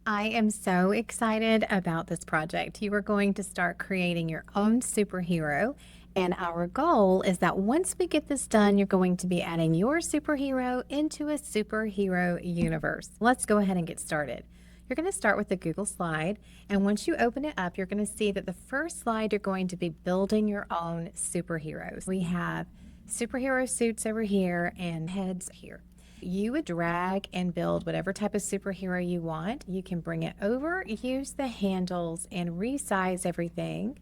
I am so excited about this project. You are going to start creating your own superhero. And our goal is that once we get this done, you're going to be adding your superhero into a superhero universe. Let's go ahead and get started. You're going to start with the Google slide. And once you open it up, you're going to see that the first slide, you're going to be building your own superheroes. We have superhero suits over here and heads here. You would drag and build whatever type of superhero you want. You can bring it over, use the handles, and resize everything.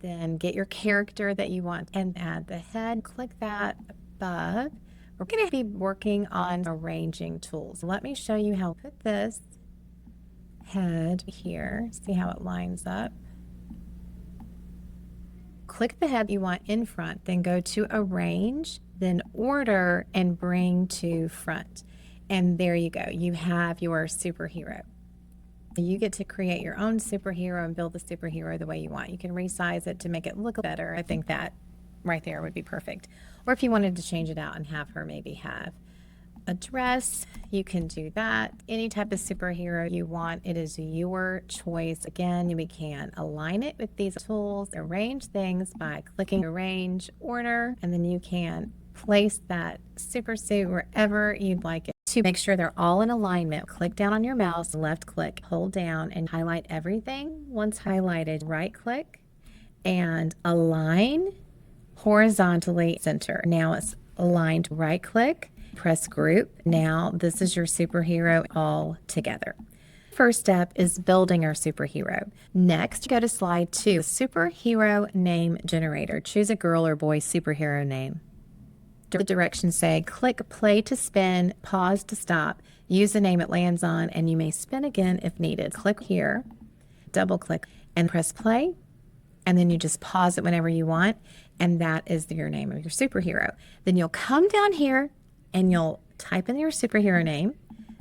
Then get your character that you want and add the head. Click that above. We're going to be working on arranging tools. Let me show you how to put this head here. See how it lines up. Click the head you want in front, then go to arrange, then order and bring to front. And there you go. You have your superhero. You get to create your own superhero and build the superhero the way you want. You can resize it to make it look better. I think that right there would be perfect. Or if you wanted to change it out and have her maybe have a dress, you can do that. Any type of superhero you want, it is your choice. Again, we can align it with these tools, arrange things by clicking arrange, order, and then you can place that super suit wherever you'd like it. To make sure they're all in alignment, click down on your mouse, left click, hold down and highlight everything. Once highlighted, right click and align horizontally center. Now it's aligned, right click, press group. Now this is your superhero all together. First step is building our superhero. Next, go to slide 2, superhero name generator. Choose a girl or boy superhero name. The directions say click play to spin, pause to stop, use the name it lands on, and you may spin again if needed. Click here, double click, and press play, and then you just pause it whenever you want, and that is your name of your superhero. Then you'll come down here and you'll type in your superhero name,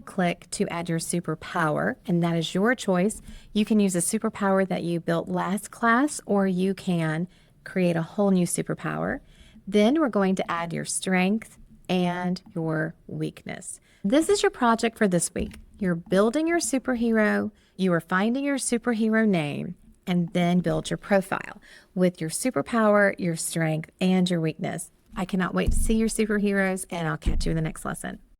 click to add your superpower, and that is your choice. You can use a superpower that you built last class, or you can create a whole new superpower. Then we're going to add your strength and your weakness. This is your project for this week. You're building your superhero, you are finding your superhero name, and then build your profile with your superpower, your strength, and your weakness. I cannot wait to see your superheroes, and I'll catch you in the next lesson.